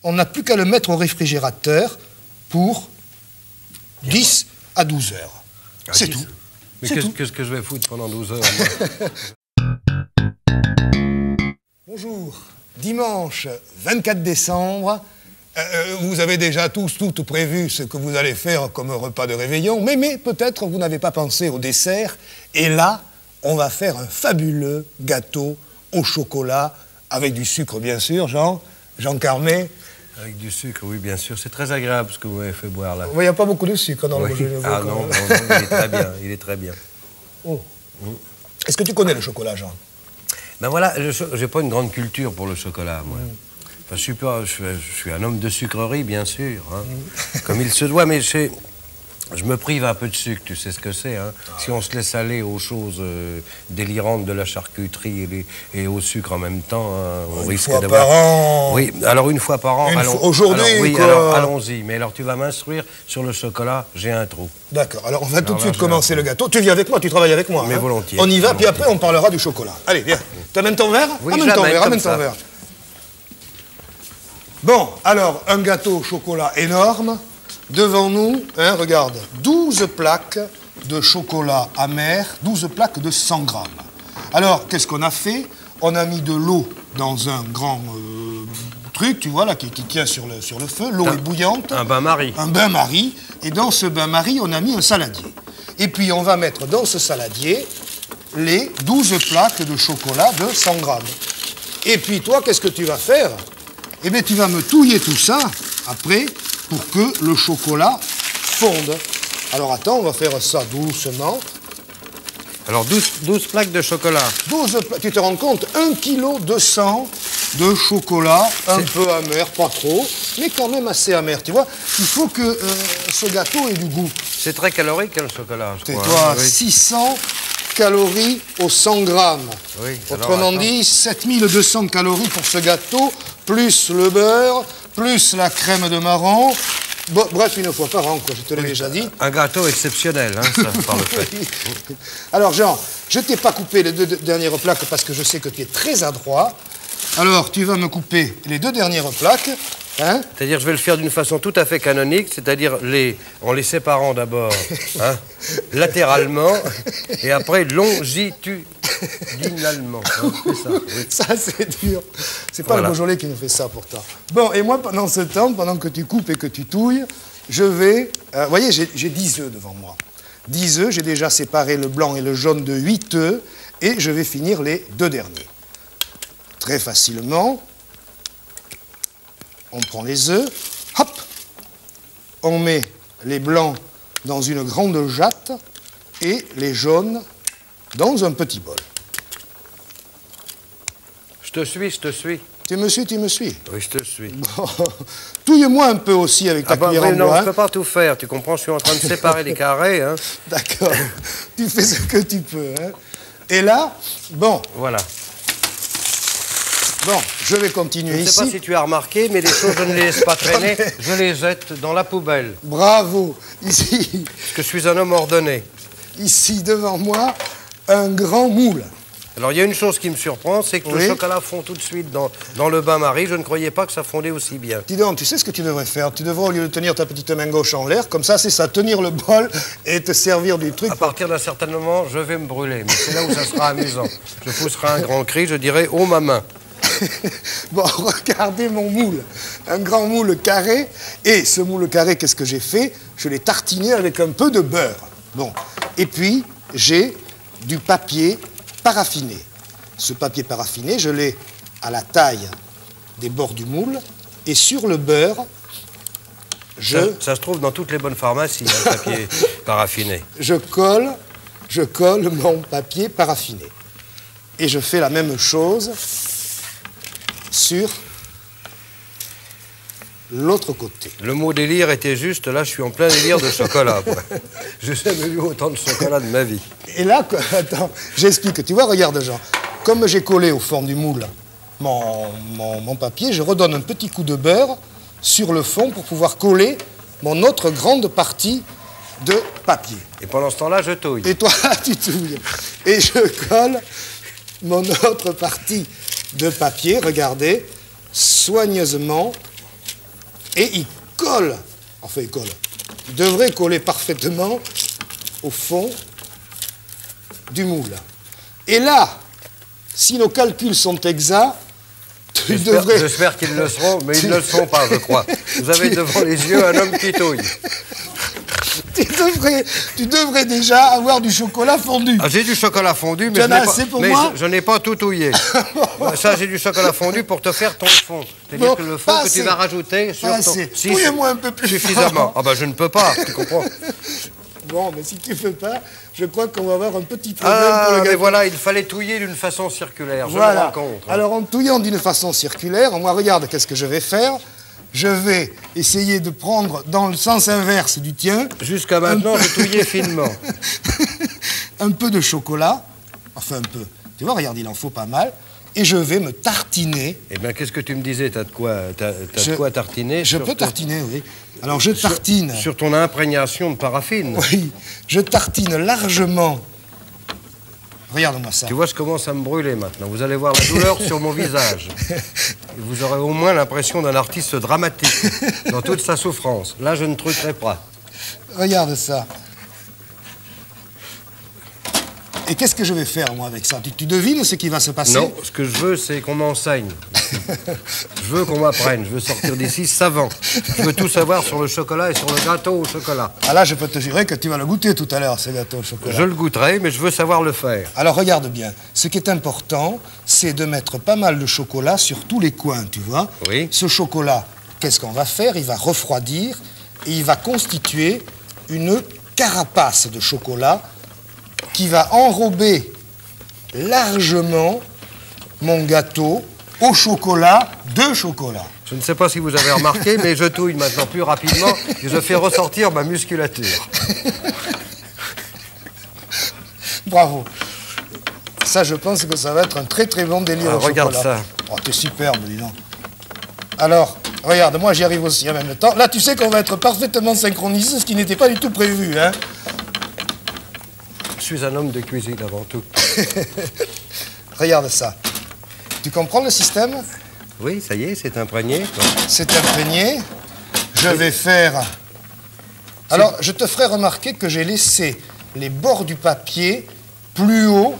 On n'a plus qu'à le mettre au réfrigérateur pour 10 à 12 heures. C'est tout. Mais qu'est-ce que je vais foutre pendant 12 heures, moi? Bonjour. Dimanche 24 décembre. Vous avez déjà toutes prévu ce que vous allez faire comme repas de réveillon, mais peut-être vous n'avez pas pensé au dessert. Et là, on va faire un fabuleux gâteau au chocolat, avec du sucre, bien sûr, Jean Carmet. Avec du sucre, oui, bien sûr. C'est très agréable ce que vous m'avez fait boire, là. Il n'y a pas beaucoup de sucre dans le Beaujolais. Ah non, il est très bien, il est très bien. Oh. Est-ce que tu connais le chocolat, Jean? Ben voilà, j'ai pas une grande culture pour le chocolat, moi. Enfin, je suis un homme de sucrerie, bien sûr, hein, comme il se doit, mais je me prive un peu de sucre, tu sais ce que c'est, hein. Si on se laisse aller aux choses délirantes de la charcuterie et au sucre en même temps, hein, on risque d'avoir... Une fois par an. Oui, alors une fois par an. Aujourd'hui, oui, quoi. alors allons-y. Mais alors tu vas m'instruire sur le chocolat, j'ai un trou. D'accord, alors on va tout de suite commencer le gâteau. Tu viens avec moi, tu travailles avec moi. Mais hein. volontiers. On y va, volontiers. Puis après on parlera du chocolat. Allez, viens. Tu amènes ton verre? Oui, amène ton verre, comme amène ton ça. verre. Bon, alors, un gâteau au chocolat énorme. Devant nous, hein, regarde, 12 plaques de chocolat amer, 12 plaques de 100 grammes. Alors, qu'est-ce qu'on a fait? On a mis de l'eau dans un grand truc, tu vois, là, qui tient sur le feu. L'eau est bouillante. Un bain-marie. Un bain-marie. Et dans ce bain-marie, on a mis un saladier. Et puis, on va mettre dans ce saladier les 12 plaques de chocolat de 100 grammes. Et puis, toi, qu'est-ce que tu vas faire? Eh bien, tu vas me touiller tout ça, après, pour que le chocolat fonde. Alors, attends, on va faire ça doucement. Alors, 12 plaques de chocolat. 12 plaques, tu te rends compte? 1,2 kg de chocolat, un peu amer, pas trop, mais quand même assez amer, tu vois? Il faut que ce gâteau ait du goût. C'est très calorique, hein, le chocolat, je crois. Tais-toi, Oui. 600 calories au 100 grammes. Oui, Autrement dit, 7200 calories pour ce gâteau, plus le beurre, plus la crème de marron. Bon, bref, une fois par an, quoi, je te l'ai déjà dit. Un gâteau exceptionnel, hein, ça, par le fait. Alors, Jean, je ne t'ai pas coupé les 2 dernières plaques parce que je sais que tu es très adroit. Alors, tu vas me couper les 2 dernières plaques. Hein? C'est-à-dire, je vais le faire d'une façon tout à fait canonique, c'est-à-dire en les séparant d'abord hein, latéralement et après longitudinalement. Hein, c'est ça, oui. Ça, c'est dur. C'est pas le Beaujolais qui nous fait ça, pourtant. Bon, et moi, pendant ce temps, pendant que tu coupes et que tu touilles, je vais... vous voyez, j'ai 10 œufs devant moi. 10 œufs, j'ai déjà séparé le blanc et le jaune de 8 œufs, et je vais finir les 2 derniers. Très facilement... On prend les œufs, hop, on met les blancs dans une grande jatte et les jaunes dans un petit bol. Je te suis, je te suis. Tu me suis, tu me suis? Oui, je te suis. Bon. Touille-moi un peu aussi avec ta cuillère en bois. Non, je ne peux pas tout faire, tu comprends, je suis en train de séparer les carrés. Hein. D'accord, tu fais ce que tu peux. Hein. Et là, bon. Voilà. Bon, je vais continuer ici. Je ne sais pas si tu as remarqué, mais les choses, je ne les laisse pas traîner, je les jette dans la poubelle. Bravo. Ici. Parce que je suis un homme ordonné. Ici, devant moi, un grand moule. Alors, il y a une chose qui me surprend, c'est que le chocolat fond tout de suite dans le bain-marie. Je ne croyais pas que ça fondait aussi bien. Dis donc, tu sais ce que tu devrais faire? Tu devrais, au lieu de tenir ta petite main gauche en l'air, comme ça, c'est ça, tenir le bol et te servir du truc. À partir d'un certain moment, je vais me brûler. Mais c'est là où ça sera amusant. Je pousserai un grand cri, je dirai « Oh, ma main !» Bon, regardez mon moule. Un grand moule carré. Et ce moule carré, qu'est-ce que j'ai fait? Je l'ai tartiné avec un peu de beurre. Bon. Et puis, j'ai du papier paraffiné. Ce papier paraffiné, je l'ai à la taille des bords du moule. Et sur le beurre, ça se trouve dans toutes les bonnes pharmacies, le papier paraffiné. Je colle mon papier paraffiné. Et je fais la même chose sur l'autre côté. Le mot délire était juste, là je suis en plein délire de chocolat. Je n'ai jamais vu autant de chocolat de ma vie. Et là, attends, j'explique. Tu vois, regarde Jean, comme j'ai collé au fond du moule mon papier, je redonne un petit coup de beurre sur le fond pour pouvoir coller mon autre grande partie de papier. Et pendant ce temps-là, je touille. Et toi, tu touilles. Et je colle mon autre partie de papier, regardez, soigneusement et il colle, enfin il colle, il devrait coller parfaitement au fond du moule. Et là, si nos calculs sont exacts, J'espère qu'ils le seront, mais ils ne le sont pas, je crois. Vous avez devant les yeux un homme qui touille. Tu devrais déjà avoir du chocolat fondu. Ah, j'ai du chocolat fondu, mais, je n'ai pas tout touillé. Ça, j'ai du chocolat fondu pour te faire ton fond. C'est-à-dire que le fond que tu vas rajouter sur ton... Touille-moi un peu plus suffisamment. Ah ben, je ne peux pas, tu comprends. Bon, mais si tu ne fais pas, je crois qu'on va avoir un petit problème pour le gâteau. Mais voilà, il fallait touiller d'une façon circulaire, voilà. Je me rends compte. Alors, en touillant d'une façon circulaire, moi, regarde, qu'est-ce que je vais faire? Je vais essayer de prendre dans le sens inverse du tien. Jusqu'à maintenant, je touillais finement. Un peu de chocolat, enfin un peu. Tu vois, regarde, il en faut pas mal. Et je vais me tartiner. Eh bien, qu'est-ce que tu me disais? T'as de quoi tartiner? Je peux tartiner, oui. Alors, je tartine... Sur ton imprégnation de paraffine. Oui, je tartine largement. Regarde-moi ça. Tu vois, je commence à me brûler maintenant. Vous allez voir la douleur sur mon visage. Et vous aurez au moins l'impression d'un artiste dramatique, dans toute sa souffrance. Là, je ne truquerai pas. Regarde ça. Et qu'est-ce que je vais faire, moi, avec ça? Tu devines ce qui va se passer? Non, ce que je veux, c'est qu'on m'enseigne. Je veux qu'on m'apprenne. Je veux sortir d'ici savant. Je veux tout savoir sur le chocolat et sur le gâteau au chocolat. Ah là, je peux te jurer que tu vas le goûter tout à l'heure, ce gâteau au chocolat. Je le goûterai, mais je veux savoir le faire. Alors, regarde bien. Ce qui est important, c'est de mettre pas mal de chocolat sur tous les coins, tu vois? Oui. Ce chocolat, qu'est-ce qu'on va faire? Il va refroidir et il va constituer une carapace de chocolat qui va enrober largement mon gâteau au chocolat de chocolat. Je ne sais pas si vous avez remarqué, mais je touille maintenant plus rapidement et je fais ressortir ma musculature. Bravo. Ça, je pense que ça va être un très très bon délire au regarde chocolat. Ça. Oh, t'es superbe, dis donc. Alors, regarde, moi j'y arrive aussi en même temps. Là, tu sais qu'on va être parfaitement synchronisés, ce qui n'était pas du tout prévu, hein. Je suis un homme de cuisine avant tout. Regarde ça. Tu comprends le système? Oui, ça y est, c'est imprégné. C'est imprégné. Je vais faire... Alors, je te ferai remarquer que j'ai laissé les bords du papier plus haut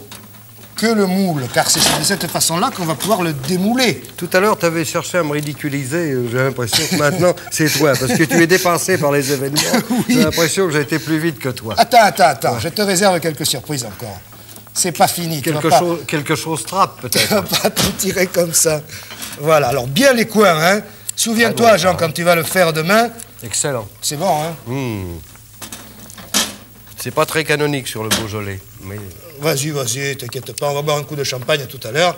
que le moule, car c'est de cette façon-là qu'on va pouvoir le démouler. Tout à l'heure, tu avais cherché à me ridiculiser. J'ai l'impression que maintenant, c'est toi, parce que tu es dépassé par les événements. Oui. J'ai l'impression que j'ai été plus vite que toi. Attends, je te réserve quelques surprises encore. C'est pas fini. Quelque chose trappe, peut-être. Tu vas pas te tirer comme ça. Voilà, alors bien les coins, hein. Souviens-toi, Jean, quand tu vas le faire demain... Excellent. C'est bon, hein. C'est pas très canonique sur le Beaujolais, mais... Vas-y, t'inquiète pas, on va boire un coup de champagne tout à l'heure.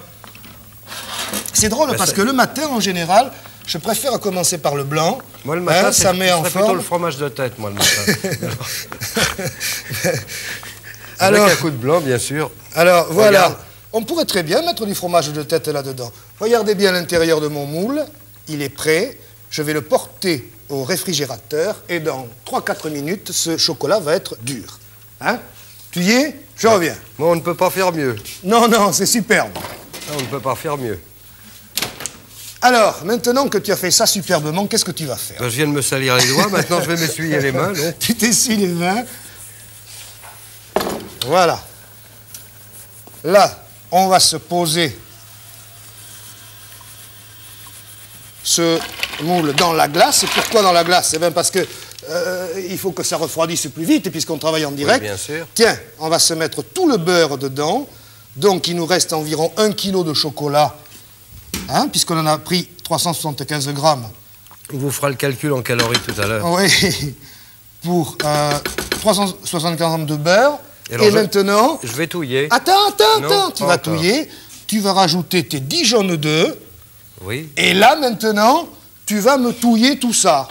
C'est drôle parce que le matin, en général, je préfère commencer par le blanc. Moi, le matin, ça met en forme. Plutôt le fromage de tête, moi, le matin. Alors, avec un coup de blanc, bien sûr. Alors, voilà. Regarde. On pourrait très bien mettre du fromage de tête là-dedans. Regardez bien l'intérieur de mon moule. Il est prêt. Je vais le porter au réfrigérateur et dans 3-4 minutes, ce chocolat va être dur. Hein? Tu y es? Je reviens. Moi, on ne peut pas faire mieux. Non, c'est superbe. On ne peut pas faire mieux. Alors, maintenant que tu as fait ça superbement, qu'est-ce que tu vas faire? Ben, je viens de me salir les doigts, maintenant je vais m'essuyer les mains. Non? Tu t'essuies les mains. Voilà. Là, on va se poser ce moule dans la glace. Et pourquoi dans la glace? Eh bien parce que il faut que ça refroidisse plus vite, puisqu'on travaille en direct. Oui, bien sûr. Tiens, on va se mettre tout le beurre dedans. Donc, il nous reste environ 1 kg de chocolat, hein, puisqu'on en a pris 375 grammes. On vous fera le calcul en calories tout à l'heure. Oui, pour 375 grammes de beurre. Alors, et maintenant... Je vais touiller. Attends, tu vas encore. touiller. Tu vas rajouter tes 10 jaunes d'œufs. Oui. Et là, maintenant, tu vas me touiller tout ça.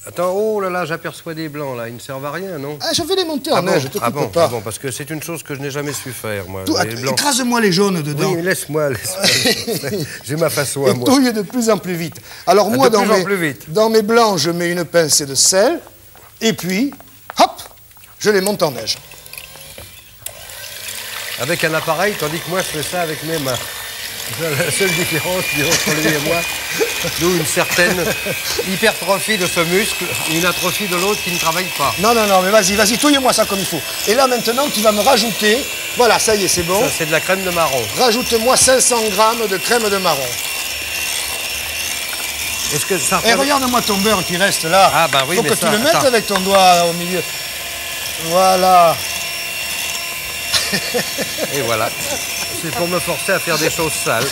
Attends, oh là là, j'aperçois des blancs, là. Ils ne servent à rien, non? Ah, je vais les monter en neige, je te coupe pas. Ah bon, parce que c'est une chose que je n'ai jamais su faire, moi. Écrase-moi les jaunes dedans. Oui, laisse-moi. J'ai ma façon à moi. Et touille de plus en plus vite. Alors moi, dans mes blancs, je mets une pincée de sel. Et puis, hop, je les monte en neige. Avec un appareil, tandis que moi, je fais ça avec mes mains. C'est la seule différence entre lui et moi. D'où une certaine hypertrophie de ce muscle, une atrophie de l'autre qui ne travaille pas. Non, non, non, mais vas-y, vas-y, touille-moi ça comme il faut. Et là, maintenant, tu vas me rajouter... Voilà, ça y est, c'est bon. Ça, c'est de la crème de marron. Rajoute-moi 500 grammes de crème de marron. Est-ce que ça... Et regarde-moi ton beurre qui reste là. Ah, bah oui, faut mais que ça... tu le mettes attends. avec ton doigt au milieu. Voilà. Et voilà. C'est pour me forcer à faire des choses sales.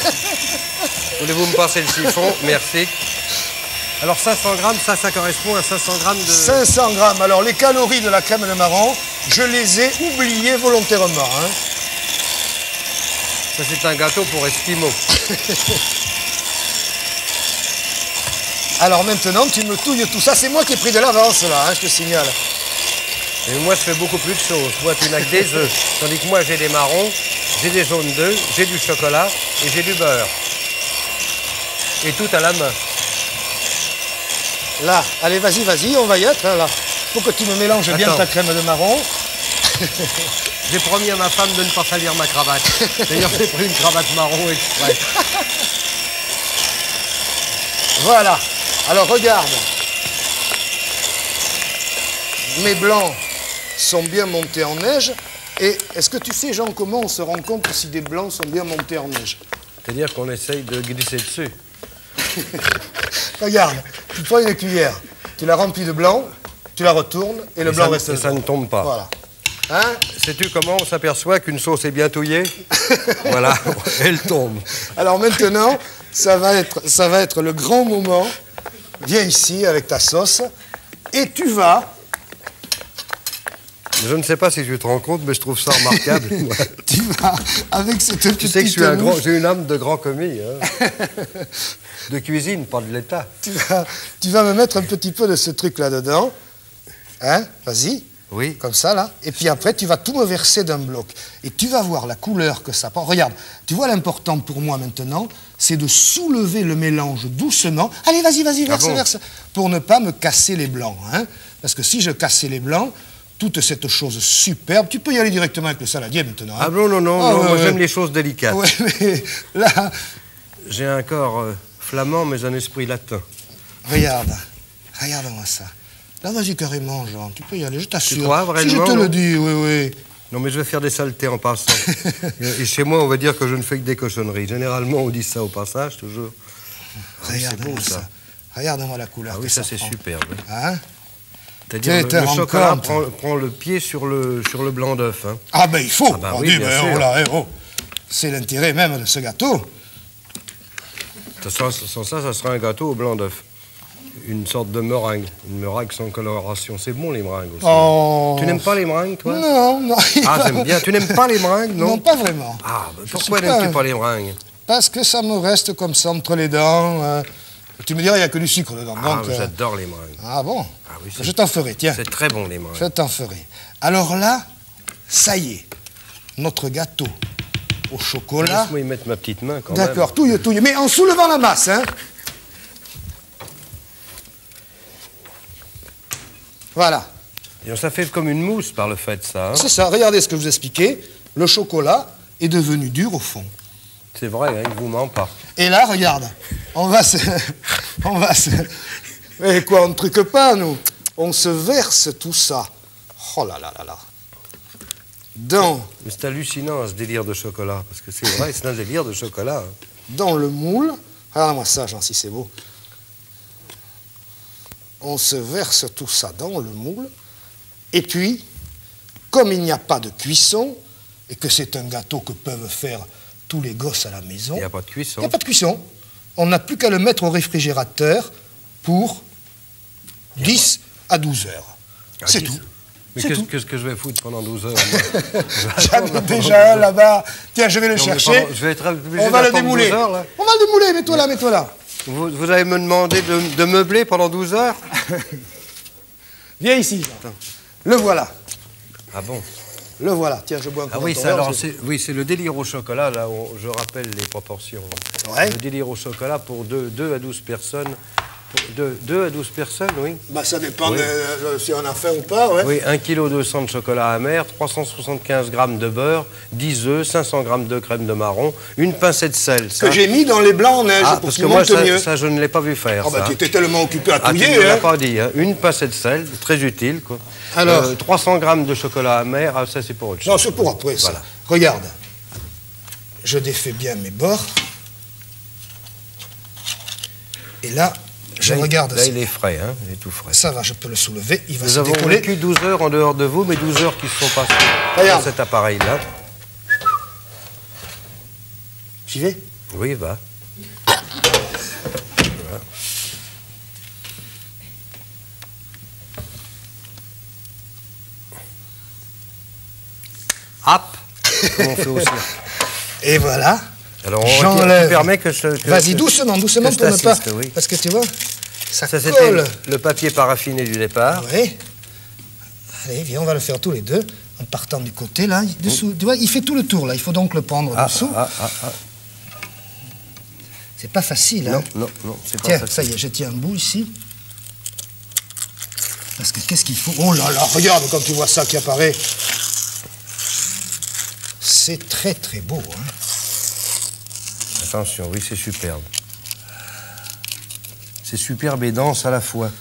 Voulez-vous me passer le siphon? Merci. Alors 500 grammes, ça correspond à 500 grammes de... 500 grammes. Alors les calories de la crème de marron, je les ai oubliées volontairement. Hein. Ça, c'est un gâteau pour Esquimaux. Alors maintenant, tu me touilles tout ça. C'est moi qui ai pris de l'avance là, hein, je te signale. Et moi, je fais beaucoup plus de choses. Moi, tu n'as que des œufs. Tandis que moi, j'ai des marrons, j'ai des jaunes d'œufs, j'ai du chocolat et j'ai du beurre. Et tout à la main. Là, allez, vas-y, vas-y, on va y être. Hein, là. Faut que tu me mélanges bien ta crème de marron. J'ai promis à ma femme de ne pas salir ma cravate. D'ailleurs, j'ai pris une cravate marron exprès. Voilà. Alors, regarde. Mes blancs sont bien montés en neige. Et est-ce que tu sais, Jean, comment on se rend compte si des blancs sont bien montés en neige? C'est-à-dire qu'on essaye de glisser dessus. Regarde, tu prends une cuillère, tu la remplis de blanc, tu la retournes et le blanc reste. Et ça ne tombe pas. Voilà. Hein? Sais-tu comment on s'aperçoit qu'une sauce est bien touillée? Voilà, elle tombe. Alors maintenant, ça va être le grand moment. Viens ici avec ta sauce et tu vas... Je ne sais pas si tu te rends compte, mais je trouve ça remarquable. Tu vas, avec cette petite... Tu sais que j'ai une âme de grand commis. Hein. De cuisine, pas de l'État. Tu vas me mettre un petit peu de ce truc là-dedans. Hein? Vas-y. Oui. Comme ça, là. Et puis après, tu vas tout me verser d'un bloc. Et tu vas voir la couleur que ça prend. Regarde, tu vois l'important pour moi maintenant, c'est de soulever le mélange doucement. Allez, vas-y, vas-y, verse, verse. Pour ne pas me casser les blancs. Hein? Parce que si je cassais les blancs, toute cette chose superbe, tu peux y aller directement avec le saladier maintenant. Hein? Ah non, non, non, non, moi j'aime les choses délicates. Ouais, mais là... J'ai un corps flamand, mais un esprit latin. Regarde, regarde-moi ça. Là, vas-y carrément, Jean, tu peux y aller, je t'assure. Tu crois vraiment? Si je te le dis, oui, oui. Non, mais je vais faire des saletés en passant. Et chez moi, on va dire que je ne fais que des cochonneries. Généralement, on dit ça au passage, toujours. Regarde-moi ça. Regarde-moi la couleur. Ah oui, ça c'est superbe. Hein? C'est-à-dire le chocolat prend le pied sur le blanc d'œuf. Hein. Ah ben il faut. Ah ben on oui, dit, bien sûr. Oh là, oh. C'est l'intérêt même de ce gâteau. Sans ça, ça sera un gâteau au blanc d'œuf. Une sorte de meringue. Une meringue sans coloration. C'est bon, les meringues aussi. Oh. Tu n'aimes pas les meringues, toi? Non, non. Ah, j'aime bien. Tu n'aimes pas les meringues, non? Non, pas vraiment. Ah, ben pourquoi n'aimes-tu pas les meringues? Parce que ça me reste comme ça entre les dents. Tu me dirais, il n'y a que du sucre dedans. Ah, j'adore les meringues. Ah bon? Ah, oui, je t'en ferai, tiens. C'est très bon, les meringues. Je t'en ferai. Alors là, ça y est, notre gâteau au chocolat. Laisse-moi y mettre ma petite main, quand même. D'accord, touille, touille. Mais en soulevant la masse, hein. Voilà. Et ça fait comme une mousse par le fait, ça. Hein? C'est ça, regardez ce que je vous expliquais. Le chocolat est devenu dur au fond. C'est vrai, hein, il ne vous ment pas. Et là, regarde, on va se... Mais quoi, on ne truque pas, nous. On se verse tout ça. Oh là là là là. Dans... Mais c'est hallucinant, ce délire de chocolat. Parce que c'est vrai, c'est un délire de chocolat. Hein. Dans le moule. Regarde-moi ça, Jean, si c'est beau. On se verse tout ça dans le moule. Et puis, comme il n'y a pas de cuisson, et que c'est un gâteau que peuvent faire tous les gosses à la maison... Il n'y a pas de cuisson. Il n'y a pas de cuisson. On n'a plus qu'à le mettre au réfrigérateur pour 10 à 12 heures. C'est tout. Mais qu'est-ce que je vais foutre pendant 12 heures? J'en ai déjà un là-bas. Tiens, je vais le chercher. Je vais être obligé on va le démouler. 12 heures, là. On va le démouler, mets-toi là, mets-toi là. Vous allez me demander de meubler pendant 12 heures? Viens ici. Le voilà. Ah bon? Le voilà. Tiens, je bois un coup. Ah oui, c'est le délire au chocolat, là, où je rappelle les proportions. Ouais. Le délire au chocolat pour 2 à 12 personnes, De 2 à 12 personnes, oui. Bah, ça dépend Oui. Si on a faim ou pas, ouais. Oui, 1,2 kg de chocolat amer, 375 g de beurre, 10 œufs, 500 g de crème de marron, une pincée de sel. Ça. Que j'ai mis dans les blancs en neige pour parce qu'ils que moi, montent mieux. ça, je ne l'ai pas vu faire. Oh, bah, ça. tu étais tellement occupé à Ah, tu touiller, ne l'as hein. pas dit, hein. Une pincée de sel, très utile, quoi. Alors 300 g de chocolat amer, ah, ça c'est pour autre chose. Non, c'est pour après, ça. Voilà. Regarde. Je défais bien mes bords. Et là, je regarde. Là, il est frais, hein, il est tout frais. Ça va, je peux le soulever. Il va Nous se avons décoller. vécu 12 heures en dehors de vous, mais 12 heures qui se sont passées Regarde. dans cet appareil-là. J'y vais. Oui, va. Hop, comme on fait aussi. Et voilà. Alors, J'enlève. tu permets que je... Vas-y, doucement, doucement que je pour ne pas... t'assiste, oui. Parce que tu vois, ça Ça, c'était colle. le papier paraffiné du départ. Oui. Allez, viens, on va le faire tous les deux. En partant du côté, là, dessous. Tu vois, il fait tout le tour, là. Il faut donc le prendre dessous. C'est pas facile, hein. Non, c'est pas Tiens, facile. ça y est, je tiens un bout ici. Parce que qu'est-ce qu'il faut... Oh là là, regarde quand tu vois ça qui apparaît. C'est très très beau, hein. Attention, oui, c'est superbe. C'est superbe et dense à la fois.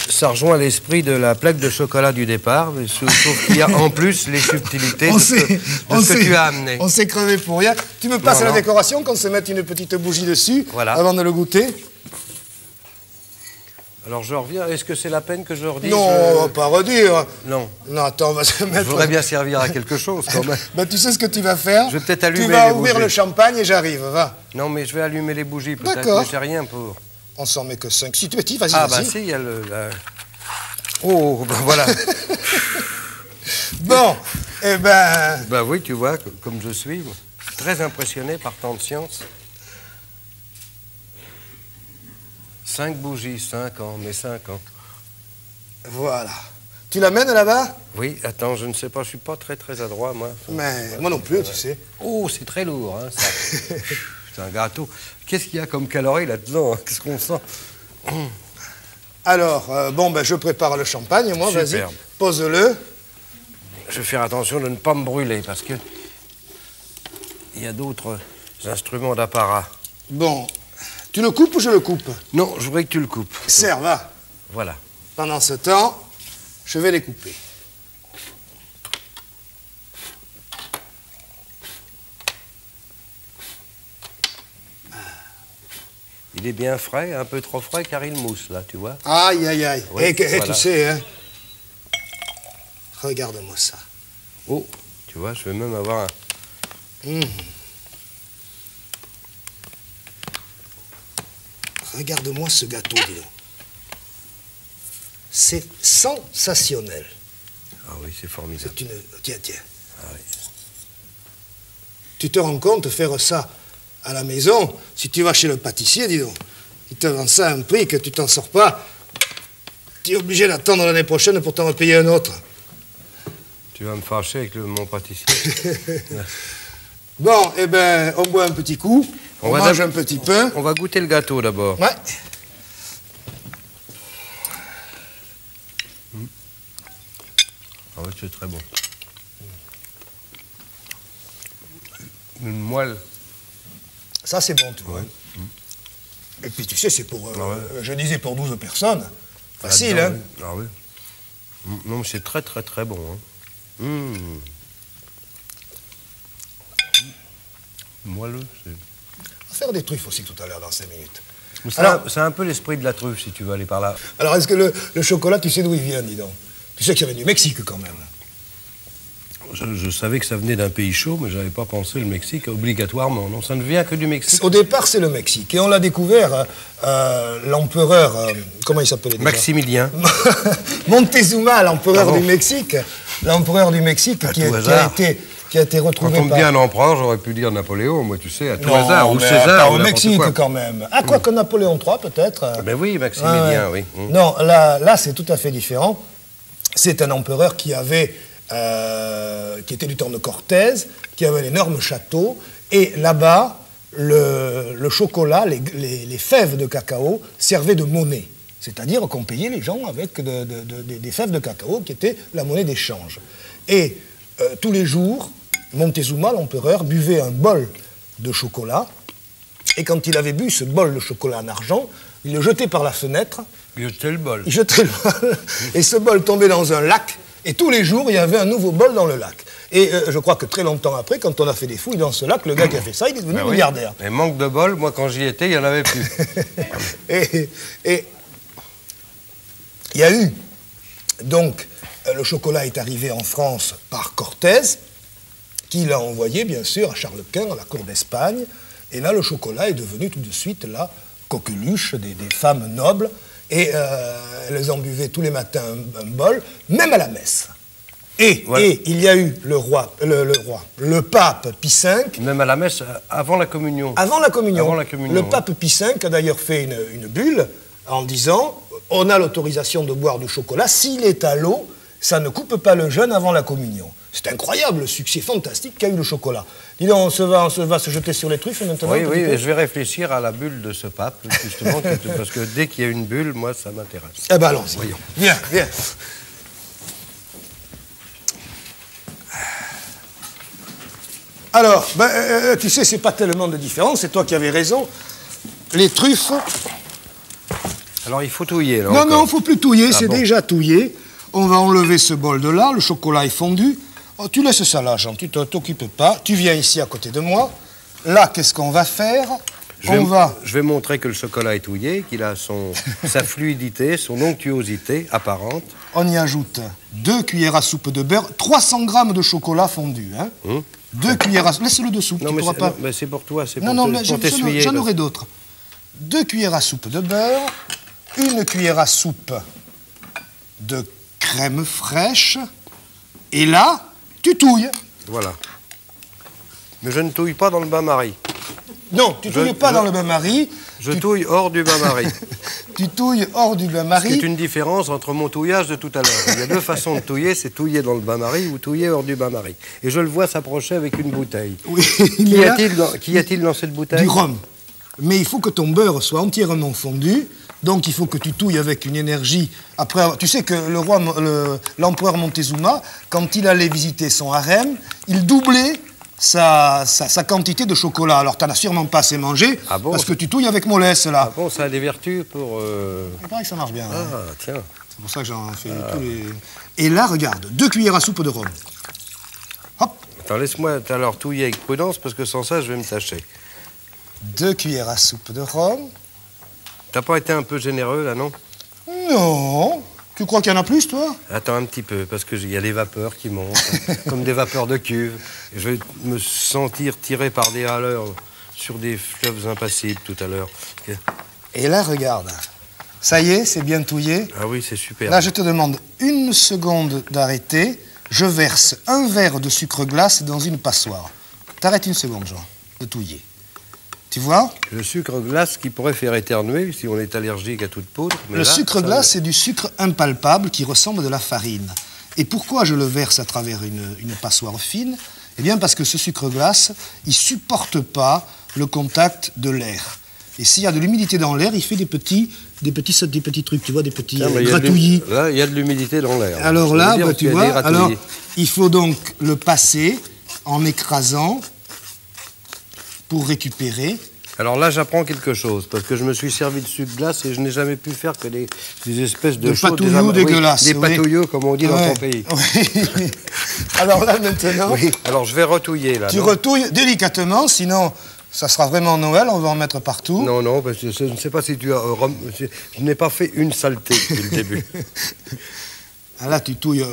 Ça rejoint l'esprit de la plaque de chocolat du départ, mais sauf qu'il y a en plus les subtilités de ce que tu as amené. On s'est crevé pour rien. Tu me passes Non, la non. décoration qu'on se mette une petite bougie dessus Voilà. avant de le goûter. Alors je reviens, est-ce que c'est la peine que je redise Non, on va pas redire. Non. Non, attends, on va se Je mettre... voudrais bien servir à quelque chose quand même. Ben, tu sais ce que tu vas faire? Je vais peut-être allumer Tu vas les ouvrir bougies. le champagne et j'arrive, va. Non, mais je vais allumer les bougies peut-être, D'accord. mais j'ai rien pour... On s'en met que 5. Si tu veux, vas-y, Ah, vas-y. bah si, il y a Oh, ben voilà. Bon, eh ben... Ben oui, tu vois, comme je suis, très impressionné par tant de science. 5 bougies, 5 ans, mais 5 ans. Voilà. Tu l'amènes là-bas? Oui, attends, je ne sais pas, je suis pas très adroit, moi. Mais moi non plus, tu sais. Oh, c'est très lourd, hein, ça. C'est un gâteau. Qu'est-ce qu'il y a comme calories là-dedans, hein? Qu'est-ce qu'on sent? Alors, bon, ben je prépare le champagne, moi, vas-y. Superbe. Pose-le. Je vais faire attention de ne pas me brûler, parce que il y a d'autres instruments d'apparat. Bon, tu le coupes ou je le coupe? Non, je voudrais que tu le coupes. Serre, va. Voilà. Pendant ce temps, je vais les couper. Il est bien frais, un peu trop frais, car il mousse, là, tu vois. Aïe, aïe, aïe. Oui, Et voilà. tu sais, hein. Regarde-moi ça. Oh, tu vois, je vais même avoir un... Regarde-moi ce gâteau, dis donc. C'est sensationnel. Ah oui, c'est formidable. C'est une... Tiens, tiens. Ah oui. Tu te rends compte, faire ça à la maison, si tu vas chez le pâtissier, dis donc, il te vend ça à un prix que tu t'en sors pas. Tu es obligé d'attendre l'année prochaine pour t'en payer un autre. Tu vas me fâcher avec mon pâtissier. Bon, eh ben, on boit un petit coup, on va mange un petit peu. On va goûter le gâteau d'abord. Ouais. Ah oui, c'est très bon. Une moelle. Ça, c'est bon, tu vois. Ouais. Et puis, tu sais, c'est pour, Ah ouais. je disais, pour 12 personnes. Facile, Là-dedans, hein. oui. Ah oui. Non, mais c'est très bon. Hein. Moelleux, c'est... On va faire des truffes aussi tout à l'heure, dans 5 minutes. Alors, c'est un peu l'esprit de la truffe, si tu veux aller par là. Alors, est-ce que le chocolat, tu sais d'où il vient, dis donc? Tu sais que ça vient du Mexique, quand même. Je savais que ça venait d'un pays chaud, mais je n'avais pas pensé le Mexique obligatoirement. Non, ça ne vient que du Mexique. Au départ, c'est le Mexique. Et on l'a découvert, l'empereur, comment il s'appelait déjà? Maximilien. Montezuma, l'empereur Ah bon? du Mexique. L'empereur du Mexique qui tout a hasard. été Quand retrouvé on me par... dit un empereur, j'aurais pu dire Napoléon, moi, tu sais, à tout Non, hasard. Ou mais César, pas ou au n'importe Mexique, quoi. quand même. Ah, quoi que Napoléon III, peut-être. Ben oui, Maximilien, Ouais. oui. Non, là c'est tout à fait différent. C'est un empereur qui avait, qui était du temps de Cortés, qui avait un énorme château, et là-bas, le chocolat, les fèves de cacao servaient de monnaie. C'est-à-dire qu'on payait les gens avec des fèves de cacao qui étaient la monnaie d'échange. Et tous les jours, Montezuma, l'empereur, buvait un bol de chocolat. Et quand il avait bu ce bol de chocolat en argent, il le jetait par la fenêtre. Il jetait le bol. Il jetait le bol. Et ce bol tombait dans un lac. Et tous les jours, il y avait un nouveau bol dans le lac. Et je crois que très longtemps après, quand on a fait des fouilles dans ce lac, le gars qui a fait ça, il est devenu milliardaire. Et manque de bol, moi quand j'y étais, il n'y en avait plus. Et il y a eu, donc, le chocolat est arrivé en France par Cortés, qui l'a envoyé, bien sûr, à Charles Quint, à la cour d'Espagne. Et là, le chocolat est devenu tout de suite la coqueluche des femmes nobles. Et elles en buvaient tous les matins un bol, même à la messe. Et il y a eu le pape Pie V. Même à la messe, avant la communion. Avant la communion. Avant la communion, le pape Pie V a d'ailleurs fait une bulle en disant on a l'autorisation de boire du chocolat, s'il est à l'eau, ça ne coupe pas le jeûne avant la communion. C'est incroyable le succès fantastique qu'a eu le chocolat. Dis donc, on va se jeter sur les truffes maintenant. Oui, et je vais réfléchir à la bulle de ce pape, justement, parce que dès qu'il y a une bulle, moi, ça m'intéresse. Eh bien, allons-y. Voyons. Viens. Alors, tu sais, c'est pas tellement de différence, c'est toi qui avais raison. Les truffes... Alors, il faut touiller, là, non, encore. Non, il ne faut plus touiller, c'est déjà touillé. On va enlever ce bol de là, le chocolat est fondu. Oh, tu laisses ça là, Jean, tu ne t'occupes pas. Tu viens ici à côté de moi. Là, qu'est-ce qu'on va faire? Je vais montrer que le chocolat est touillé, qu'il a sa fluidité, son onctuosité apparente. On y ajoute 2 cuillères à soupe de beurre, 300 grammes de chocolat fondu. Hein. 2 cuillères à soupe. Laisse-le dessous. Non, mais c'est pour toi, c'est pour t'essuyer. J'en aurai d'autres. 2 cuillères à soupe de beurre, 1 cuillère à soupe de crème fraîche. Et là, tu touilles. Voilà. Mais je ne touille pas dans le bain-marie. Non, tu ne touilles pas dans le bain-marie. Je touille hors du bain-marie. Tu touilles hors du bain-marie. C'est une différence entre mon touillage de tout à l'heure. Il y a 2 façons de touiller, c'est touiller dans le bain-marie ou touiller hors du bain-marie. Et je le vois s'approcher avec une bouteille. Oui, Qu'y a-t-il dans cette bouteille? Du rhum. Mais il faut que ton beurre soit entièrement fondu. Donc il faut que tu touilles avec une énergie. Après, tu sais que l'empereur Montezuma, quand il allait visiter son harem, il doublait sa quantité de chocolat. Alors tu n'en as sûrement pas assez mangé, parce que tu touilles avec mollesse là. Ah bon, ça a des vertus pour... Il paraît que ça marche bien. Ah, tiens. C'est pour ça que j'en fais tous les... Et là, regarde, 2 cuillères à soupe de rhum. Hop. Attends, laisse-moi alors touiller avec prudence, parce que sans ça, je vais me tâcher. 2 cuillères à soupe de rhum. T'as pas été un peu généreux, là, non? Non. Tu crois qu'il y en a plus, toi? Attends un petit peu, parce qu'il y a des vapeurs qui montent, comme des vapeurs de cuve. Je vais me sentir tiré par des haleurs sur des fleuves impassibles tout à l'heure. Et là, regarde. Ça y est, c'est bien touillé. Ah oui, c'est super. Là, je te demande 1 seconde d'arrêter. Je verse 1 verre de sucre glace dans une passoire. T'arrêtes 1 seconde, Jean, de touiller. Tu vois? Le sucre glace qui pourrait faire éternuer si on est allergique à toute poudre. Mais le sucre glace, c'est du sucre impalpable qui ressemble à de la farine. Et pourquoi je le verse à travers une passoire fine? Eh bien parce que ce sucre glace, il ne supporte pas le contact de l'air. Et s'il y a de l'humidité dans l'air, il fait des petits trucs, tu vois, des petits gratouillis. Là, il y a de l'humidité dans l'air. Alors là, tu vois, alors, il faut donc le passer en écrasant pour récupérer. Alors là, j'apprends quelque chose, parce que je me suis servi de sucre glace et je n'ai jamais pu faire que des espèces de patouilloux dégueulasses. Des patouilloux, comme on dit dans ton pays. Oui. Alors là, maintenant... Oui. Alors je vais retouiller, là. Tu retouilles délicatement, sinon ça sera vraiment Noël, on va en mettre partout. Non, parce que je ne sais pas si tu as... je n'ai pas fait une saleté depuis le début. Ah là, tu touilles...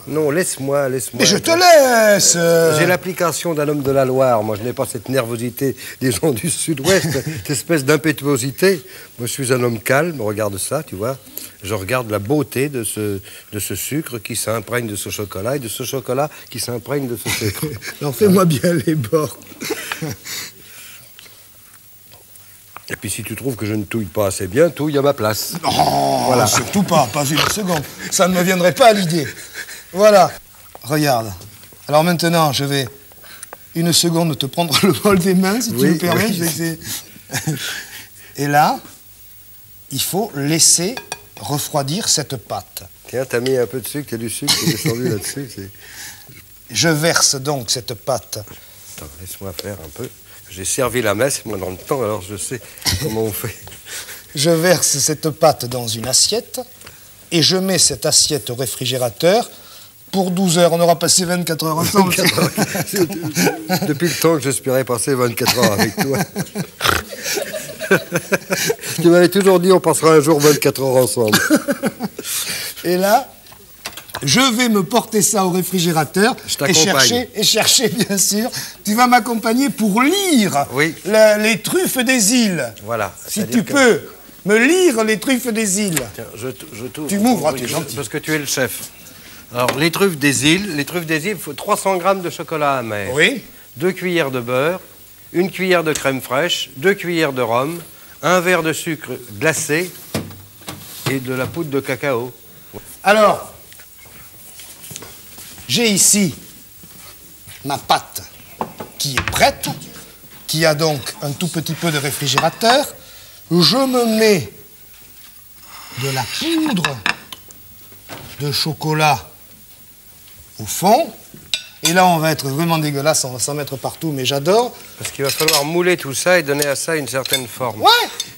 Non, laisse-moi. Mais je te laisse. J'ai l'application d'un homme de la Loire. Moi, je n'ai pas cette nervosité des gens du Sud-Ouest, cette espèce d'impétuosité. Moi, je suis un homme calme. Regarde ça, tu vois. Je regarde la beauté de ce sucre qui s'imprègne de ce chocolat et de ce chocolat qui s'imprègne de ce sucre. Alors, fais-moi bien les bords. Et puis, si tu trouves que je ne touille pas assez bien, touille à ma place. Non, voilà. Surtout pas une seconde. Ça ne me viendrait pas à l'idée. Voilà, regarde. Alors maintenant, je vais une seconde te prendre le bol des mains, si tu me permets. Oui. Je vais essayer. Et là, il faut laisser refroidir cette pâte. Tiens, t'as mis un peu de sucre, il y a du sucre qui est descendu là-dessus. Je verse donc cette pâte. Attends, laisse-moi faire un peu. J'ai servi la messe, moi, dans le temps, alors je sais comment on fait. Je verse cette pâte dans une assiette et je mets cette assiette au réfrigérateur pour 12 heures. On aura passé 24 heures ensemble. 24 heures. Depuis le temps que j'espérais passer 24 heures avec toi. Tu m'avais toujours dit on passera un jour 24 heures ensemble. Et là, je vais me porter ça au réfrigérateur et chercher, bien sûr. Tu vas m'accompagner pour lire les truffes des îles. Voilà. Si tu peux me lire les truffes des îles. Tiens, je t'ouvre. Tu m'ouvres, tu es gentil. Parce que tu es le chef. Alors, les truffes des îles, il faut 300 grammes de chocolat amer. Oui. 2 cuillères de beurre, 1 cuillère de crème fraîche, 2 cuillères de rhum, 1 verre de sucre glacé et de la poudre de cacao. Alors, j'ai ici ma pâte qui est prête, qui a donc un tout petit peu de réfrigérateur. Je me mets de la poudre de chocolat au fond. Et là, on va être vraiment dégueulasse, on va s'en mettre partout, mais j'adore. Parce qu'il va falloir mouler tout ça et donner à ça une certaine forme. Ouais.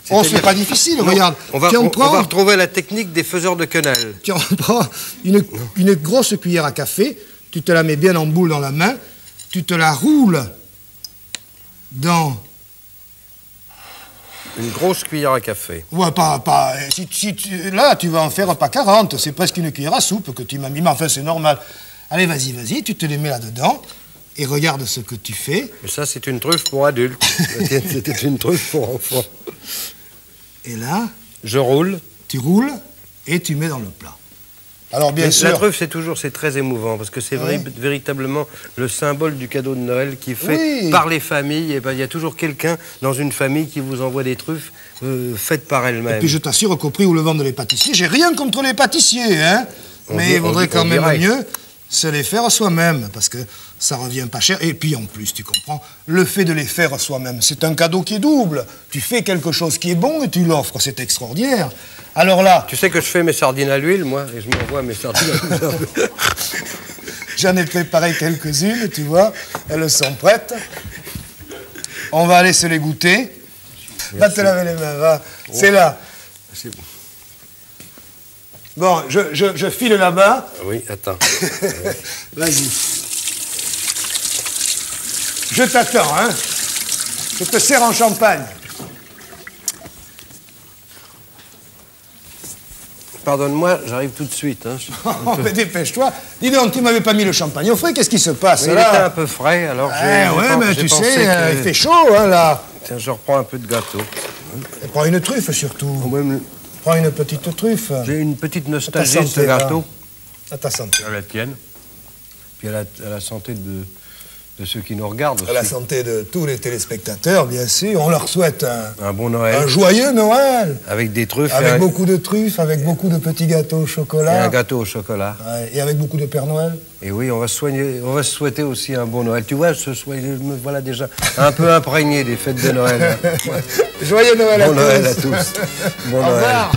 Oh, c'est pas difficile, regarde. On va retrouver la technique des faiseurs de quenelle. Tu en prends une grosse cuillère à café, tu te la mets bien en boule dans la main, tu te la roules dans... Une grosse cuillère à café. Ouais, là, tu vas en faire pas 40, c'est presque une cuillère à soupe que tu m'as mis, mais enfin, c'est normal. Allez, vas-y, tu te les mets là-dedans et regarde ce que tu fais. Et ça, c'est une truffe pour adultes. C'était une truffe pour enfants. Et là... Je roule. Tu roules et tu mets dans le plat. Alors, bien sûr... La truffe, c'est très émouvant, parce que c'est véritablement le symbole du cadeau de Noël qui est fait par les familles. Et ben, il y a toujours quelqu'un dans une famille qui vous envoie des truffes faites par elle-même. Et puis, je t'assure qu'au prix où le vendent les pâtissiers, j'ai rien contre les pâtissiers, hein. Mais il vaudrait quand même mieux se les faire soi-même, parce que ça revient pas cher. Et puis en plus, tu comprends, le fait de les faire soi-même, c'est un cadeau qui est double. Tu fais quelque chose qui est bon et tu l'offres, c'est extraordinaire. Alors là... Tu sais que je fais mes sardines à l'huile, moi, et je m'envoie mes sardines à l'huile. J'en ai préparé quelques-unes, tu vois, elles sont prêtes. On va aller se les goûter. Merci. Va te laver les mains, va. C'est là. C'est bon. Bon, je file là-bas. Oui, attends. Vas-y. Je t'attends, hein. Je te sers en champagne. Pardonne-moi, j'arrive tout de suite. Hein. Oh, mais dépêche-toi. Dis donc, tu m'avais pas mis le champagne au frais, qu'est-ce qui se passe là? Il était un peu frais, alors mais tu sais, il fait chaud, hein, là. Tiens, je reprends un peu de gâteau. Et prends une truffe, surtout. Prends une petite truffe. J'ai une petite nostalgie de ce gâteau. À ta santé. À la tienne. Puis à la santé de ceux qui nous regardent aussi. À la santé de tous les téléspectateurs, bien sûr. On leur souhaite un bon Noël. Un joyeux Noël. Avec des truffes. Avec beaucoup de truffes, avec beaucoup de petits gâteaux au chocolat. Et un gâteau au chocolat. Ouais, et avec beaucoup de Père Noël. Et oui, on va se souhaiter aussi un bon Noël. Tu vois, me voilà déjà un peu imprégné des fêtes de Noël. Joyeux Noël à tous. Bon Noël à tous. Bon Noël. Au revoir.